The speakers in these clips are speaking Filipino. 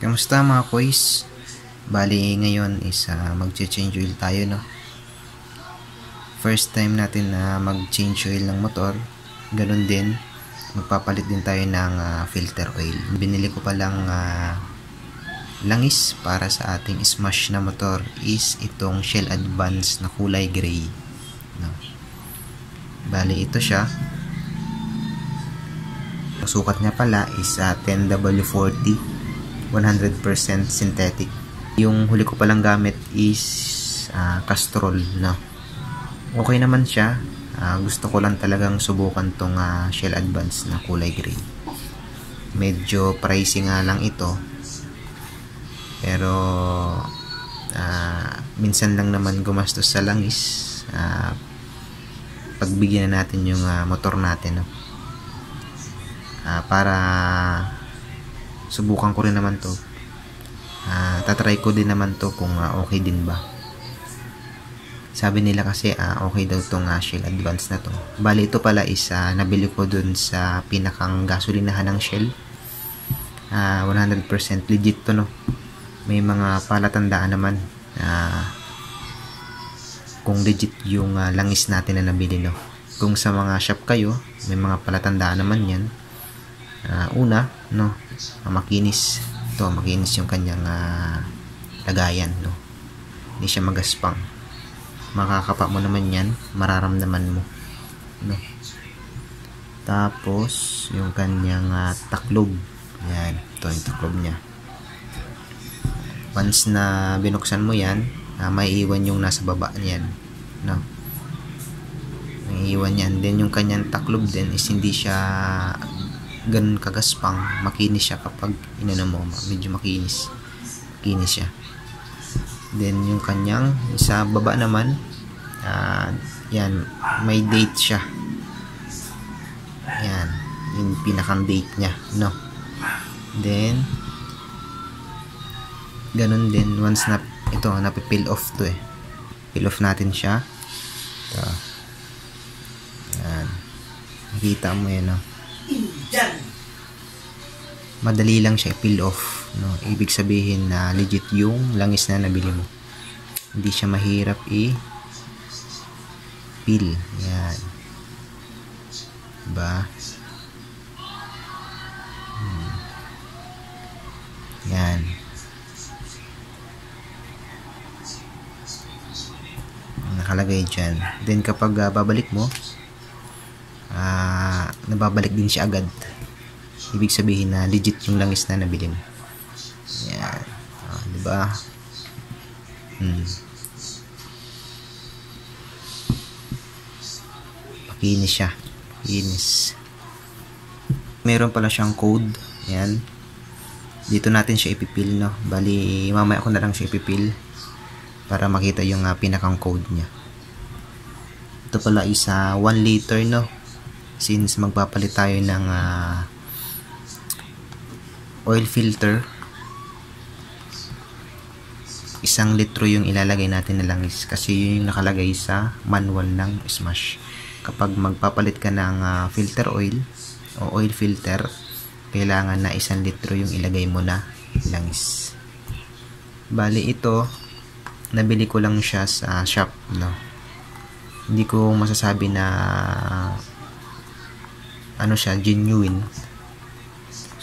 Kamusta mga koys? Bali ngayon is mag-change oil tayo, no? First time natin na mag-change oil ng motor. Ganun din, magpapalit din tayo ng filter oil. Binili ko palang langis para sa ating smash na motor is itong Shell Advance na kulay gray, no? Bali ito siya. Ang sukat niya pala is 10W40, 100% synthetic. Yung huli ko palang gamit is Castrol, no? Okay naman siya. Gusto ko lang talagang subukan tong Shell Advance na kulay gray. Medyo pricey nga lang ito, pero minsan lang naman gumastos sa langis. Pagbigyan na natin yung motor natin, no? Para subukan ko rin naman to. Tatry ko din naman to kung okay din ba. Sabi nila kasi okay daw tong Shell Advance na to. Bali ito pala is nabili ko dun sa pinakang gasolinahan ng Shell. 100% legit to, no? May mga palatandaan naman kung legit yung langis natin na nabili, no? Kung sa mga shop kayo, may mga palatandaan naman yan. Una, no, makinis. Ito, makinis yung kanyang lagayan, no? Hindi siya magaspang. Makakapa mo naman yan, mararamdaman mo, no? Tapos yung kanyang taklob. Yan, ito yung taklob niya. Once na binuksan mo yan, may iwan yung nasa baba niyan, no? May iwan yan. Then yung kanyang taklob din is hindi siya ganun kagaspang. Makinis siya kapag inano mo, medyo makinis siya. Then yung kanyang sa baba naman, yan, may date siya. Yan, yung pinakang date nya, no? Then ganun din, once na ito, napipil off to, peel off natin siya. Ito, yan, nakita mo yan, no? Madali lang siya i-peel off, no? Ibig sabihin na legit yung langis na nabili mo. Hindi siya mahirap i-peel. Yan, diba? Yan. Nakalagay dyan. Then kapag babalik mo, nababalik din siya agad. Ibig sabihin na legit yung langis na nabili mo. Yan, diba? Pakinis siya, pakinis. Meron pala siyang code. Yan, dito natin siya ipipil, no? Bali mamaya ko na lang siya ipipil para makita yung pinakang code niya. Ito pala is 1 liter, no? Since magpapalit tayo ng oil filter, 1 litro yung ilalagay natin na langis, kasi yun yung nakalagay sa manual ng Smash. Kapag magpapalit ka ng filter oil o oil filter, kailangan na 1 litro yung ilagay mo na langis. Bali ito, nabili ko lang siya sa shop, no? Hindi ko masasabi na ano siya, genuine.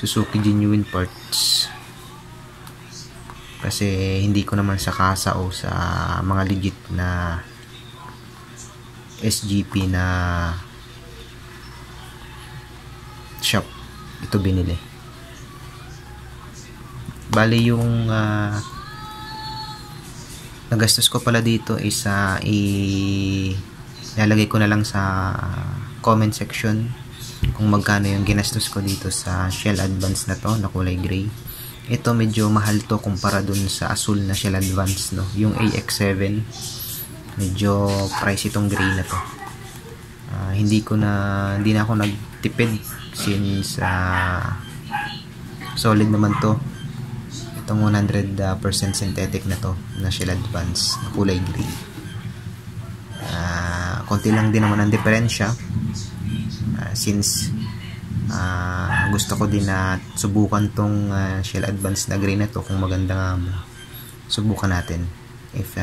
Suzuki genuine parts, kasi hindi ko naman sa kasa o sa mga legit na SGP na shop ito binili. Bali yung nagastos ko pala dito is ilalagay ko na lang sa comment section kung magkano yung ginastos ko dito sa Shell Advance na to na kulay gray. Ito medyo mahal to kumpara dun sa asul na Shell Advance, no? Yung AX7, medyo pricey itong gray na to. Hindi na ako nagtipid since solid naman to. Itong 100% synthetic na to na Shell Advance na kulay gray. Konti lang din naman ang diferensya, since gusto ko din na subukan tong Shell Advance na gray na to, kung maganda nga subukan natin. If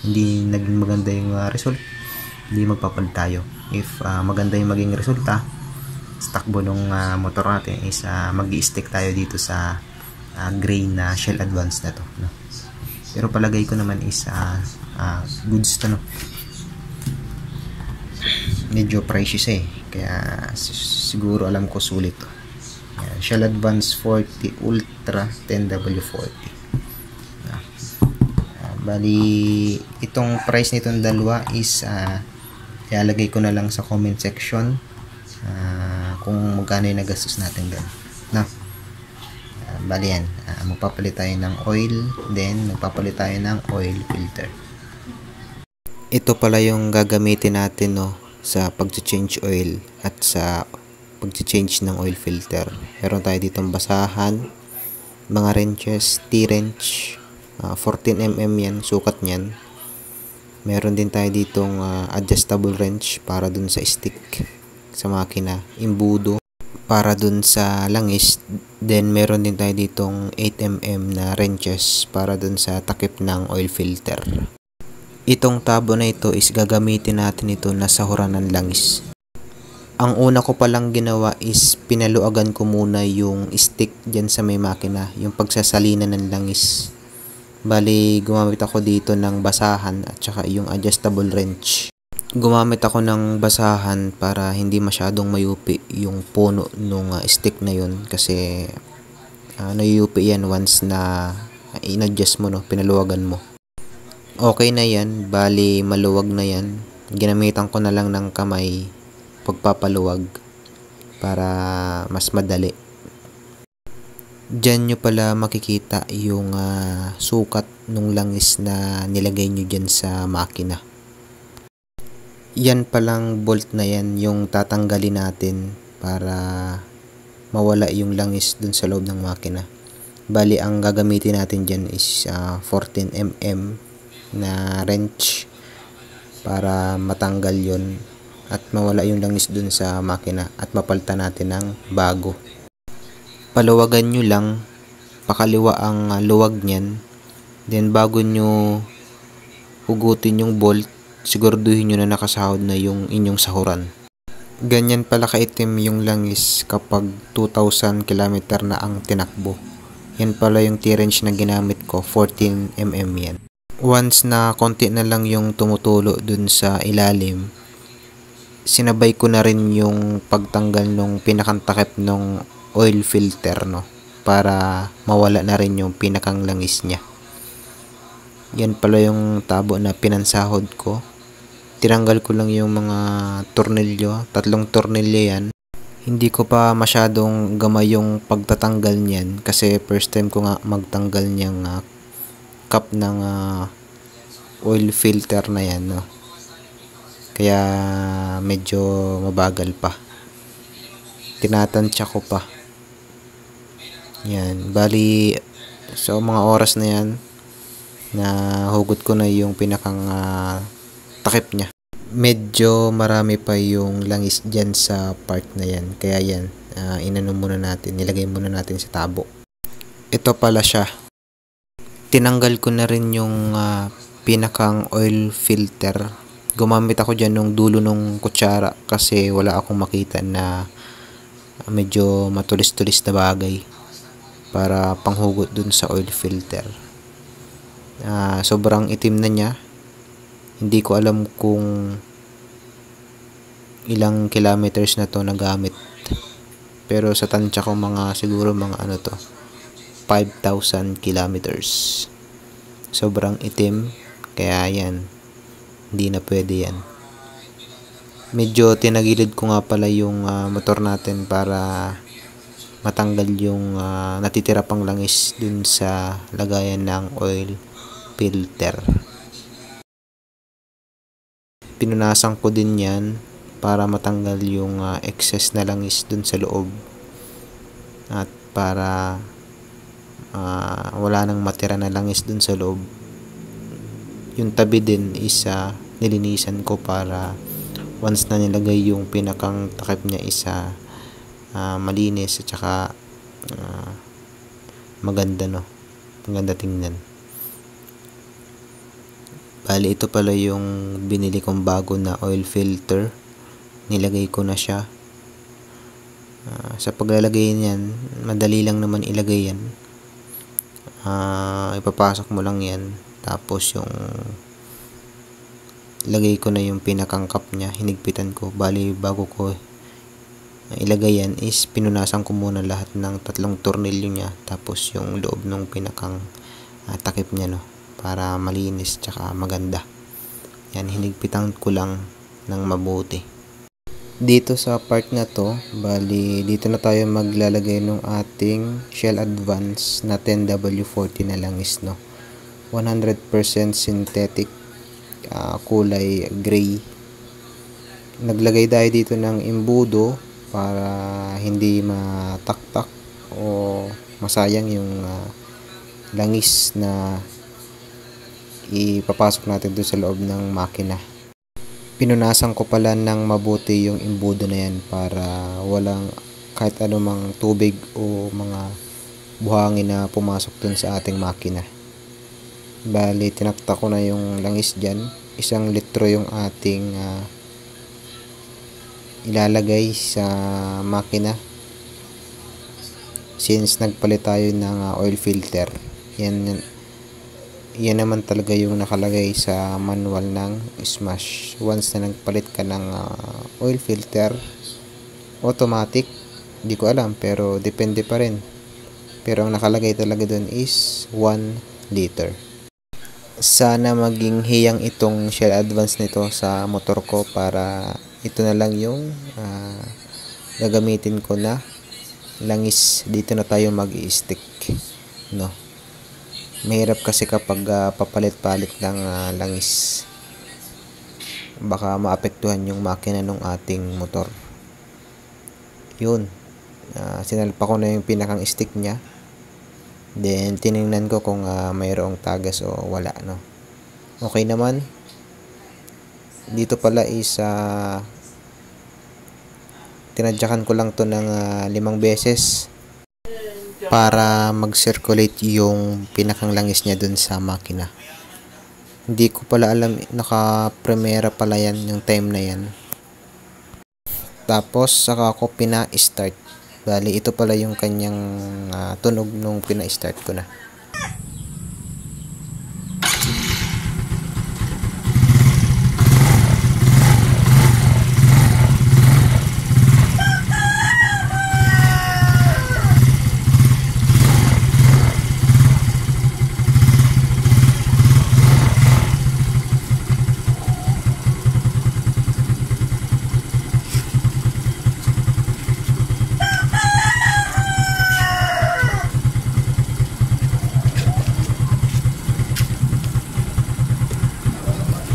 hindi naging maganda yung result, hindi magpapalit tayo. If maganda yung maging resulta sa takbo ng motor natin, is mag-i-stick tayo dito sa gray na Shell Advance na to, no? Pero palagay ko naman is goods to, no? Medyo pricey siya kaya siguro alam ko sulit to. Shell Advance 40 Ultra 10W40. Bali itong price nitong dalawa is ilalagay ko na lang sa comment section kung magkano yung nagastos natin doon, no? Bali yan, magpapalit tayo ng oil, then magpapalit tayo ng oil filter. Ito pala yung gagamitin natin, no, sa pag-change oil at sa pag-change ng oil filter. Meron tayo ditong basahan, mga wrenches, T-wrench, 14mm yan, sukat nyan. Meron din tayo ditong adjustable wrench para dun sa stick sa makina, imbudo para dun sa langis. Then meron din tayo ditong 8mm na wrenches para dun sa takip ng oil filter. Itong tabo na ito is gagamitin natin ito na sahuran ng langis. Ang una ko palang ginawa is pinaluagan ko muna yung stick dyan sa may makina, yung pagsasalinan ng langis. Bali gumamit ako dito ng basahan at saka yung adjustable wrench. Gumamit ako ng basahan para hindi masyadong mayupi yung puno nung stick na yun, kasi nayupi yan once na in-adjust mo, no, pinaluwagan mo. Okay na yan, bali maluwag na yan. Ginamitan ko na lang ng kamay pagpapaluwag para mas madali. Diyan nyo pala makikita yung sukat nung langis na nilagay nyo dyan sa makina. Yan palang bolt na yan yung tatanggalin natin para mawala yung langis dun sa loob ng makina. Bali ang gagamitin natin dyan is 14mm na wrench para matanggal yon at mawala yung langis dun sa makina at mapalitan natin ng bago. Paluwagan nyo lang, pakaliwa ang luwag nyan, then bago nyo hugutin yung bolt, siguraduhin nyo na nakasahod na yung inyong sahuran. Ganyan pala kaitim yung langis kapag 2,000 km na ang tinakbo. Yan pala yung T-wrench na ginamit ko, 14mm yan. Once na konti na lang yung tumutulo dun sa ilalim, sinabay ko na rin yung pagtanggal nung pinakantakip nung oil filter, no, para mawala na rin yung pinakang langis niya. Yan pala yung tabo na pinansahod ko. Tinanggal ko lang yung mga tornilyo, 3 tornilyo yan. Hindi ko pa masyadong gamay yung pagtatanggal niyan kasi first time ko nga magtanggal niyang cup ng oil filter na yan, no. Kaya medyo mabagal pa. Tinatansya ko pa. Yan, bali so mga oras na yan na hugot ko na yung pinakang takip niya. Medyo marami pa yung langis dyan sa part na yan, kaya yan, inano muna natin, nilagay muna natin sa tabo. Ito pala siya. Tinanggal ko na rin yung pinakang oil filter. Gumamit ako dyan nung dulo nung kutsara kasi wala akong makita na medyo matulis-tulis na bagay para panghugot dun sa oil filter. Sobrang itim na niya. Hindi ko alam kung ilang kilometers na to nagamit, pero sa tansya ko siguro mga 5,000 kilometers. Sobrang itim, kaya yan, hindi na pwede yan. Medyo tinagilid ko nga pala yung motor natin para matanggal yung natitira pang langis dun sa lagayan ng oil filter. Pinunasan ko din yan para matanggal yung excess na langis dun sa loob at para wala nang matira na langis dun sa loob. Yung tabi din is nilinisan ko para once na nilagay yung pinakang takip niya is malinis at saka maganda, no, maganda tingnan. Bali, ito pala yung binili kong bago na oil filter. Nilagay ko na siya. Sa paglalagay niyan, madali lang naman ilagay yan. Ipapasok mo lang yan. Tapos yung lagay ko na yung pinakang cup niya. Hinigpitan ko. Bali, bago ko ilagay yan is pinunasan ko muna lahat ng 3 tornilyo niya. Tapos yung loob ng pinakang takip niya, no, para malinis tsaka maganda. Yan, hinigpitan ko lang ng mabuti. Dito sa part na to, bali dito na tayo maglalagay ng ating Shell Advance na 10W40 na langis, no. 100% synthetic, kulay gray. Naglagay tayo dito ng imbudo para hindi mataktak o masayang yung langis na ipapasok natin doon sa loob ng makina. Pinunasan ko pala ng mabuti yung imbudo na yan para walang kahit anumang tubig o mga buhangin na pumasok dun sa ating makina. Bali, tinakta ko na yung langis dyan. 1 litro yung ating ilalagay sa makina. Since nagpalit tayo ng oil filter, yan naman talaga yung nakalagay sa manual ng Smash. Once na nagpalit ka ng oil filter, automatic, hindi ko alam pero depende pa rin. Pero ang nakalagay talaga dun is 1 liter. Sana maging hiyang itong Shell Advance nito sa motor ko para ito na lang yung gagamitin ko na langis. Dito na tayo mag-i-stick, no. Mahirap kasi kapag papalit-palit ng langis. Baka maapektuhan yung makina ng ating motor. Yun. Sinalpa ko na yung pinakang stick niya. Then, tinignan ko kung mayroong tagas o wala, no. Okay naman. Dito pala is tinadyakan ko lang to ng 5 beses para mag-circulate yung pinakang langis niya dun sa makina. Hindi ko pala alam, naka-primera pala yan yung time na yan. Tapos saka ko pina-start. Bali, ito pala yung kanyang tunog nung pina-start ko na.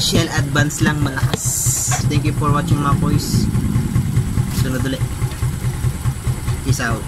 Shell Advance lang malakas. Thank you for watching mga boys. Sunod ulit. Peace out.